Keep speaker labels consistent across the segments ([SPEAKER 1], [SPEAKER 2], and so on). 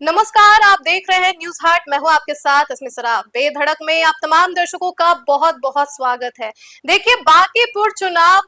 [SPEAKER 1] नमस्कार, आप देख रहे हैं न्यूज हाट। मैं हूं आपके साथ इसमें सराफ। बेधड़क में आप तमाम दर्शकों का बहुत बहुत स्वागत है। देखिए, बांकीपुर चुनाव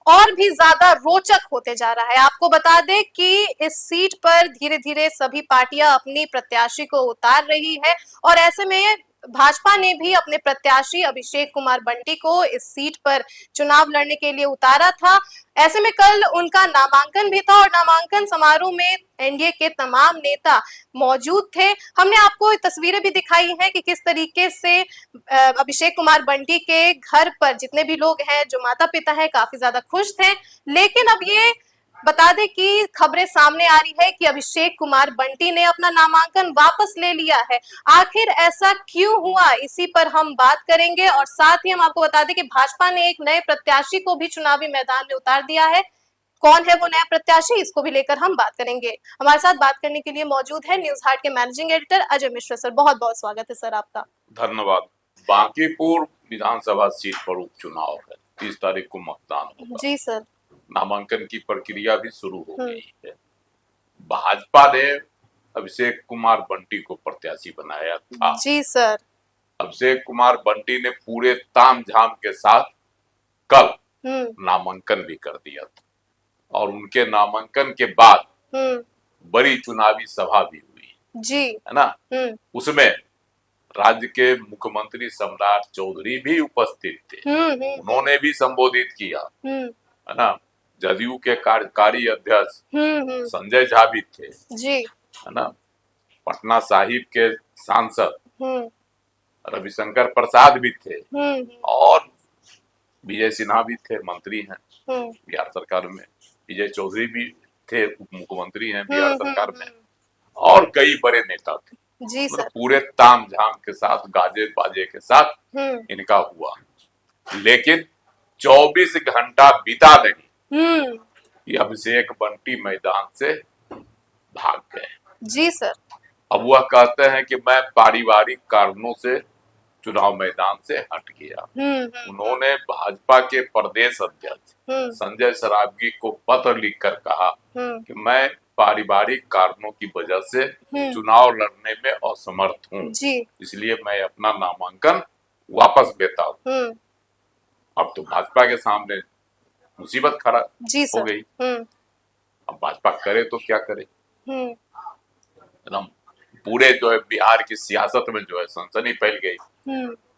[SPEAKER 1] और भी ज्यादा रोचक होते जा रहा है। आपको बता दें कि इस सीट पर धीरे धीरे सभी पार्टियां अपनी प्रत्याशी को उतार रही है और ऐसे में भाजपा ने भी अपने प्रत्याशी अभिषेक कुमार बंटी को इस सीट पर चुनाव लड़ने के लिए उतारा था। ऐसे में कल उनका नामांकन भी था और नामांकन समारोह में एनडीए के तमाम नेता मौजूद थे। हमने आपको तस्वीरें भी दिखाई हैं कि किस तरीके से अभिषेक कुमार बंटी के घर पर जितने भी लोग हैं, जो माता पिता हैं, काफी ज्यादा खुश थे। लेकिन अब ये बता दें कि खबरें सामने आ रही है कि अभिषेक कुमार बंटी ने अपना नामांकन वापस ले लिया है। आखिर ऐसा क्यों हुआ, इसी पर हम बात करेंगे और साथ ही हम आपको बता दें कि भाजपा ने एक नए प्रत्याशी को भी चुनावी मैदान में उतार दिया है। कौन है वो नया प्रत्याशी, इसको भी लेकर हम बात करेंगे। हमारे साथ बात करने के लिए मौजूद है न्यूज हाट के managing editor Ajay Mishra sir. बहुत बहुत स्वागत है सर आपका।
[SPEAKER 2] धन्यवाद। बांकीपुर विधानसभा सीट पर उपचुनाव है, 30 तारीख को मतदान होगा।
[SPEAKER 1] जी सर।
[SPEAKER 2] नामांकन की प्रक्रिया भी शुरू हो गई है। भाजपा ने अभिषेक कुमार बंटी को प्रत्याशी बनाया था।
[SPEAKER 1] जी सर।
[SPEAKER 2] अभिषेक कुमार बंटी ने पूरे तामझाम के साथ कल नामांकन भी कर दिया था और उनके नामांकन के बाद बड़ी चुनावी सभा भी हुई
[SPEAKER 1] जी,
[SPEAKER 2] है ना। उसमें राज्य के मुख्यमंत्री सम्राट चौधरी भी उपस्थित थे। उन्होंने भी संबोधित किया, है ना। जदयू के कार्यकारी अध्यक्ष संजय झा भी थे
[SPEAKER 1] जी,
[SPEAKER 2] है ना। पटना साहिब के सांसद रविशंकर प्रसाद भी थे और विजय सिन्हा भी थे, मंत्री हैं बिहार सरकार में। विजय चौधरी भी थे, उप मुख्यमंत्री हैं बिहार सरकार में, और कई बड़े नेता थे।
[SPEAKER 1] जी सर।
[SPEAKER 2] पूरे तामझाम के साथ, गाजे बाजे के साथ इनका हुआ। लेकिन 24 घंटा बीता नहीं कि अभिषेक बंटी मैदान से भाग गए।
[SPEAKER 1] जी सर।
[SPEAKER 2] अब वह कहते हैं कि मैं पारिवारिक कारणों से चुनाव मैदान से हट गया। उन्होंने भाजपा के प्रदेश अध्यक्ष संजय सरावगी को पत्र लिखकर कहा कि मैं पारिवारिक कारणों की वजह से चुनाव लड़ने में असमर्थ हूँ, इसलिए मैं अपना नामांकन वापस लेता हूँ। अब तो भाजपा के सामने मुसीबत खड़ा हो गई। अब भाजपा करे तो क्या करे। एकदम पूरे जो है बिहार की सियासत में जो है सनसनी फैल गई,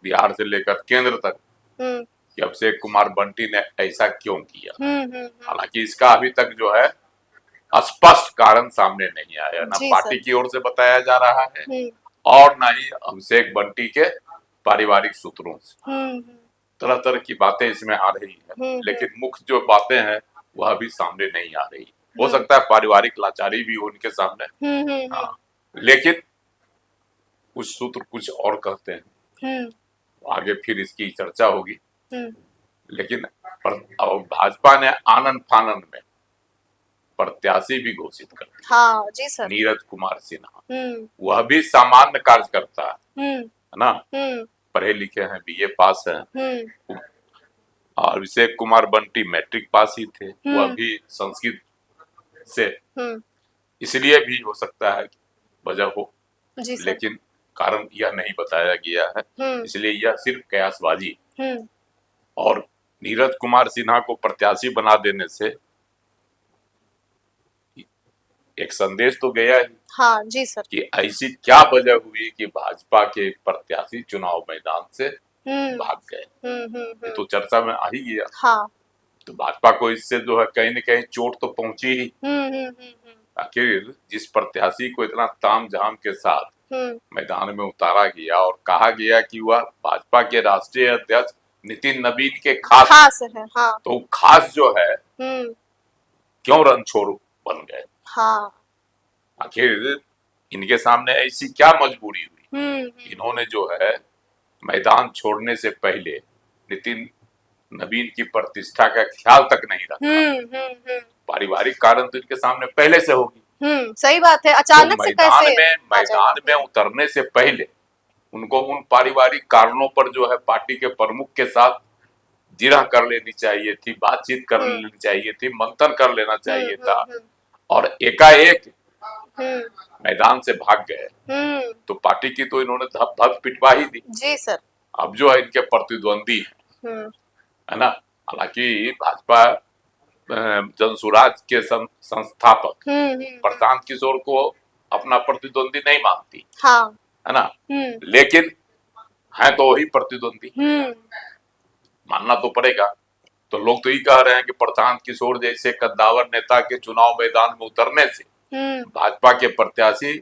[SPEAKER 2] बिहार से लेकर केंद्र तक, कि अभिषेक कुमार बंटी ने ऐसा क्यों किया। हालांकि इसका अभी तक जो है स्पष्ट कारण सामने नहीं आया, ना पार्टी की ओर से बताया जा रहा है और ना ही अभिषेक बंटी के पारिवारिक सूत्रों से। तरह तरह की बातें इसमें आ रही है, लेकिन मुख्य जो बातें हैं वह अभी सामने नहीं आ रही। हो सकता है पारिवारिक लाचारी भी हो उनके सामने, हाँ, लेकिन कुछ सूत्र कुछ और कहते हैं। आगे फिर इसकी चर्चा होगी। लेकिन भाजपा ने आनंद फानंद में प्रत्याशी भी घोषित कर दिया।
[SPEAKER 1] हाँ, जी सर।
[SPEAKER 2] नीरज कुमार सिन्हा, वह भी सामान्य कार्यकर्ता है ना, पढ़े लिखे हैं, बीए पास हैं। और अभिषेक कुमार बंटी मैट्रिक पास ही थे, वह भी संस्कृत से, इसलिए भी हो सकता है वजह हो, लेकिन कारण यह नहीं बताया गया है। इसलिए यह सिर्फ कयासबाजी। और नीरज कुमार सिन्हा को प्रत्याशी बना देने से एक संदेश तो गया ही,
[SPEAKER 1] हाँ जी सर,
[SPEAKER 2] कि ऐसी क्या वजह हुई कि भाजपा के प्रत्याशी चुनाव मैदान से भाग गए। ये तो चर्चा में आ ही गया।
[SPEAKER 1] हाँ।
[SPEAKER 2] तो भाजपा को इससे जो है कहीं न कहीं चोट तो पहुंची ही। आखिर जिस प्रत्याशी को इतना तामझाम के साथ मैदान में उतारा गया और कहा गया कि वह भाजपा के राष्ट्रीय अध्यक्ष नितिन नवीन के खास
[SPEAKER 1] है, हाँ।
[SPEAKER 2] तो खास जो है क्यों रणछोड़ बन गए।
[SPEAKER 1] हाँ।
[SPEAKER 2] आखिर इनके सामने ऐसी क्या मजबूरी हुई, इन्होंने जो है मैदान छोड़ने से पहले नितिन नवीन की प्रतिष्ठा का ख्याल तक नहीं रखा। पारिवारिक कारण तो इनके सामने पहले से होगी।
[SPEAKER 1] सही बात है। अचानक
[SPEAKER 2] तो
[SPEAKER 1] से कैसे
[SPEAKER 2] मैदान में उतरने से पहले उनको उन पारिवारिक कारणों पर जो है पार्टी के प्रमुख के साथ जिरह कर लेनी चाहिए थी, बातचीत कर लेनी चाहिए थी, मंथन कर लेना चाहिए था। और एकाएक मैदान से भाग गए तो पार्टी की तो इन्होंने धप धप पिटवा ही दी।
[SPEAKER 1] जी सर।
[SPEAKER 2] अब जो है इनके प्रतिद्वंदी है ना, हालांकि भाजपा जनसुराज के संस्थापक प्रशांत किशोर को अपना प्रतिद्वंदी नहीं मानती,
[SPEAKER 1] हाँ।
[SPEAKER 2] है ना, लेकिन है तो वही प्रतिद्वंदी, मानना तो पड़ेगा। तो लोग तो ये कह रहे हैं कि प्रशांत किशोर जैसे कद्दावर नेता के चुनाव मैदान में उतरने से भाजपा के प्रत्याशी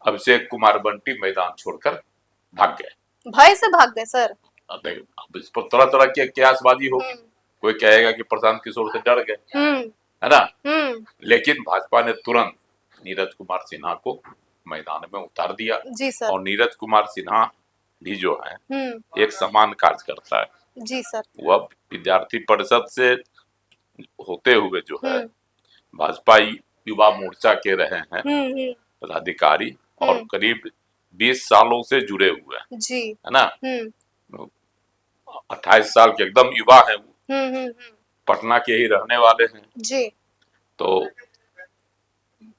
[SPEAKER 2] अभिषेक कुमार बंटी मैदान छोड़कर भाग गए।
[SPEAKER 1] भय से भाग गए सर।
[SPEAKER 2] अब इस पर तरह तरह की कयासबाजी होगी। कोई कहेगा कि प्रशांत किशोर से डर गए, है ना, लेकिन भाजपा ने तुरंत नीरज कुमार सिन्हा को मैदान में उतार दिया।
[SPEAKER 1] जी सर।
[SPEAKER 2] और नीरज कुमार सिन्हा भी जो है एक समान कार्यकर्ता है।
[SPEAKER 1] जी सर।
[SPEAKER 2] वह विद्यार्थी परिषद से होते हुए जो है भाजपा युवा मोर्चा के रहे हैं पदाधिकारी और करीब 20 सालों से जुड़े हुए हैं। जी। है ना, 28 साल के एकदम युवा है वो, पटना के ही रहने वाले हैं। जी। तो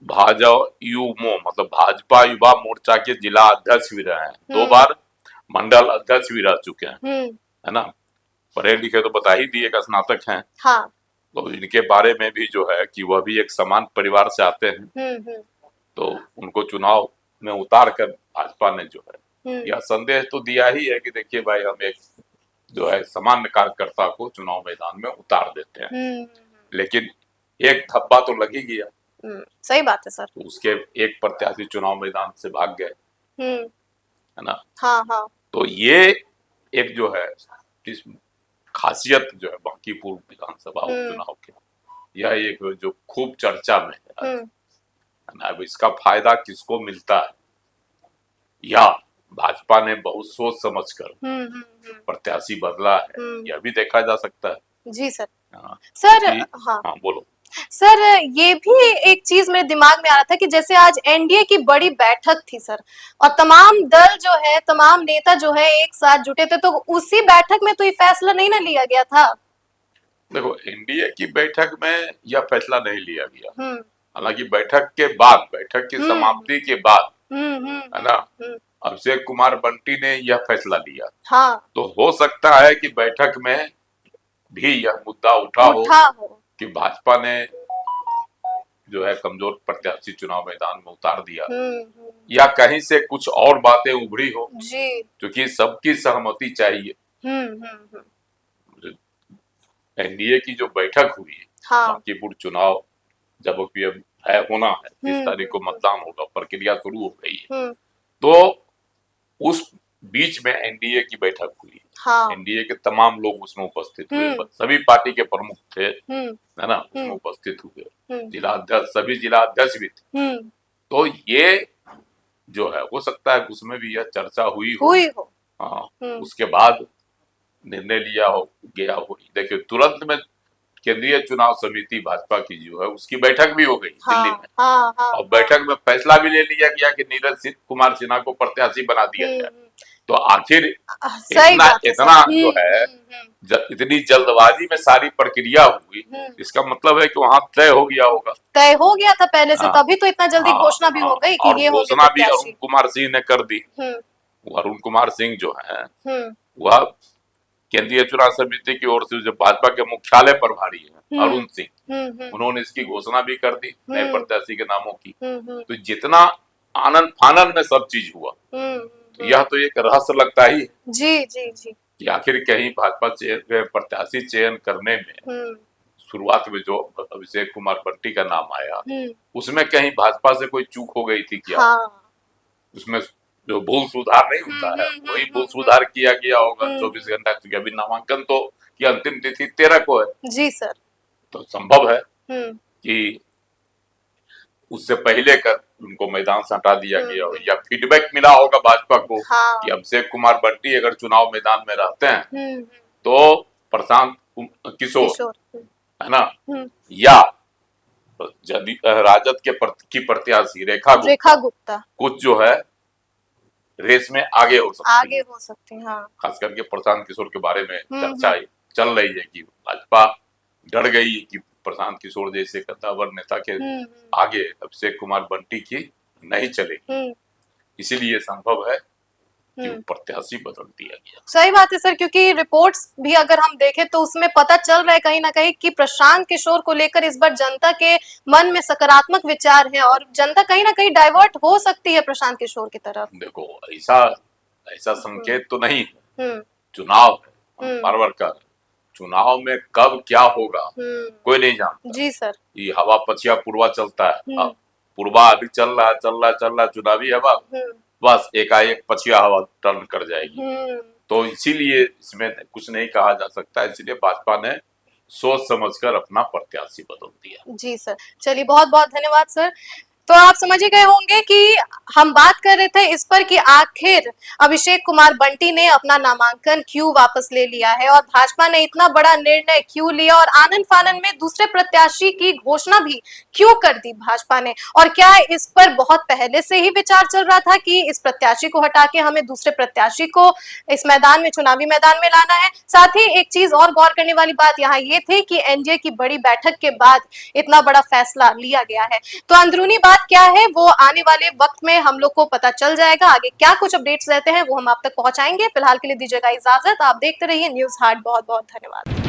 [SPEAKER 2] मतलब भाजपा युवा मोर्चा के जिला अध्यक्ष भी रहे हैं, 2 बार मंडल अध्यक्ष भी रह चुके हैं, है ना, पढ़े लिखे तो बता ही दिए, स्नातक हैं। हाँ। तो इनके बारे में भी जो है कि वह भी एक समान परिवार से आते हैं, तो उनको चुनाव में उतार कर भाजपा ने जो है यह संदेश तो दिया ही है कि देखिए भाई हम एक जो है सामान्य कार्यकर्ता को चुनाव मैदान में उतार देते हैं, लेकिन एक धब्बा तो लग ही गया।
[SPEAKER 1] सही बात है सर।
[SPEAKER 2] तो उसके एक प्रत्याशी चुनाव मैदान से भाग गए, है ना।
[SPEAKER 1] हाँ हाँ।
[SPEAKER 2] तो ये एक जो है इस खासियत जो है बांकीपुर विधानसभा उपचुनाव के, यह एक जो खूब चर्चा में है ना। अब इसका फायदा किसको मिलता है, या भाजपा ने बहुत सोच समझकर प्रत्याशी बदला है, यह भी देखा जा सकता है।
[SPEAKER 1] जी सर। सर हाँ बोलो सर, ये भी एक चीज मेरे दिमाग में आ रहा था कि जैसे आज एनडीए की बड़ी बैठक थी सर, और तमाम दल जो है, तमाम नेता जो है एक साथ जुटे थे, तो उसी बैठक में तो ये फैसला नहीं ना लिया गया था। देखो
[SPEAKER 2] एनडीए की बैठक में यह फैसला नहीं लिया गया, हालांकि बैठक के बाद, बैठक की समाप्ति के बाद, है ना, अभिषेक कुमार बंटी ने यह फैसला लिया। हाँ। तो हो सकता है कि बैठक में भी यह मुद्दा उठा हो कि भाजपा ने जो है कमजोर प्रत्याशी चुनाव मैदान में उतार दिया, या कहीं से कुछ और बातें उभरी हो, क्योंकि सबकी सहमति चाहिए। एनडीए की जो बैठक हुई है, बांकीपुर चुनाव जब है होना है, 30 तारीख को मतदान होगा, प्रक्रिया शुरू हो गई है, तो उस बीच में एनडीए की बैठक हुई। हाँ। एनडीए के तमाम लोग उसमें उपस्थित हुए, सभी पार्टी के प्रमुख थे, है ना, उसमें उपस्थित हुए, जिला अध्यक्ष, सभी जिला अध्यक्ष भी थे। तो ये जो है हो सकता है उसमें भी यह चर्चा हुई हो। हाँ, उसके बाद निर्णय लिया हो गया हो। देखिए तुरंत में केंद्रीय चुनाव समिति भाजपा की जो है उसकी बैठक भी हो गई दिल्ली में। और बैठक में फैसला भी ले लिया गया कि नीरज कुमार सिन्हा को प्रत्याशी बना दिया जाए। तो आखिर इतना जो है इतनी जल्दबाजी में सारी प्रक्रिया हुई, इसका मतलब है कि वहाँ तय हो गया होगा। तय हो गया था पहले से, तभी तो इतना जल्दी घोषणा भी हो गई कि ये घोषणा भी अरुण कुमार सिंह ने कर दी। अरुण कुमार सिंह जो है वह केंद्रीय चुनाव समिति की ओर से जो भाजपा के मुख्यालय प्रभारी है अरुण सिंह, उन्होंने इसकी घोषणा भी कर दी नए प्रत्याशी के नामों की। तो जितना आनंद फानंद में सब चीज हुआ, तो यह तो एक रहस्य लगता ही जी जी जी कि आखिर कहीं भाजपा प्रत्याशी चयन करने में शुरुआत में जो अभिषेक कुमार बंटी का नाम आया, उसमें कहीं भाजपा से कोई चूक हो गई थी क्या? हाँ। उसमें जो भूल सुधार नहीं होता है वही भूल सुधार किया गया होगा 24 घंटा, क्योंकि अभी नामांकन तो की अंतिम तिथि 13 को है। जी सर। तो संभव है कि उससे पहले कर उनको मैदान से हटा दिया गया हो, या फीडबैक मिला होगा भाजपा को कि अभिषेक कुमार बंटी अगर चुनाव मैदान में रहते हैं तो प्रशांत किशोर, है ना, या राजद की प्रत्याशी रेखा गुप्ता कुछ जो है रेस में आगे हो सकते हैं। हाँ। खास करके प्रशांत किशोर के बारे में चर्चा चल रही है कि भाजपा डर गई कि प्रशांत किशोर जैसे कद्दावर नेता के आगे अभिषेक कुमार बंटी की नहीं चलेगी, इसीलिए संभव है कि प्रत्याशी बदल दिया गया।
[SPEAKER 1] सही बात है सर, क्योंकि रिपोर्ट्स भी अगर हम देखें तो उसमें पता चल रहा है कहीं ना कहीं कि प्रशांत किशोर को लेकर इस बार जनता के मन में सकारात्मक विचार है और जनता कहीं ना कहीं डाइवर्ट हो सकती है प्रशांत किशोर की तरफ।
[SPEAKER 2] देखो ऐसा संकेत तो नहीं है, चुनाव है, बार-बार कर चुनाव में कब क्या होगा कोई नहीं जानता।
[SPEAKER 1] जी सर, ये
[SPEAKER 2] हवा पछिया पूर्वा चलता है, पूर्वा अभी चल रहा चुनावी हवा, बस एकाएक पछिया हवा टर्न कर जाएगी। तो इसीलिए इसमें कुछ नहीं कहा जा सकता, इसीलिए भाजपा ने सोच समझकर अपना प्रत्याशी बदल दिया।
[SPEAKER 1] जी सर, चलिए बहुत बहुत धन्यवाद सर। तो आप समझ ही गए होंगे कि हम बात कर रहे थे इस पर कि आखिर अभिषेक कुमार बंटी ने अपना नामांकन क्यों वापस ले लिया है और भाजपा ने इतना बड़ा निर्णय क्यों लिया और आनन फानन में दूसरे प्रत्याशी की घोषणा भी क्यों कर दी भाजपा ने, और क्या इस पर बहुत पहले से ही विचार चल रहा था कि इस प्रत्याशी को हटा के हमें दूसरे प्रत्याशी को इस मैदान में, चुनावी मैदान में लाना है। साथ ही एक चीज और गौर करने वाली बात यहाँ ये थी कि एनडीए की बड़ी बैठक के बाद इतना बड़ा फैसला लिया गया है। तो अंदरूनी बात क्या है वो आने वाले वक्त में हम लोग को पता चल जाएगा। आगे क्या कुछ अपडेट्स रहते हैं वो हम आप तक पहुंचाएंगे। फिलहाल के लिए दीजिएगा इजाजत, आप देखते रहिए न्यूज़ हाट। बहुत बहुत धन्यवाद।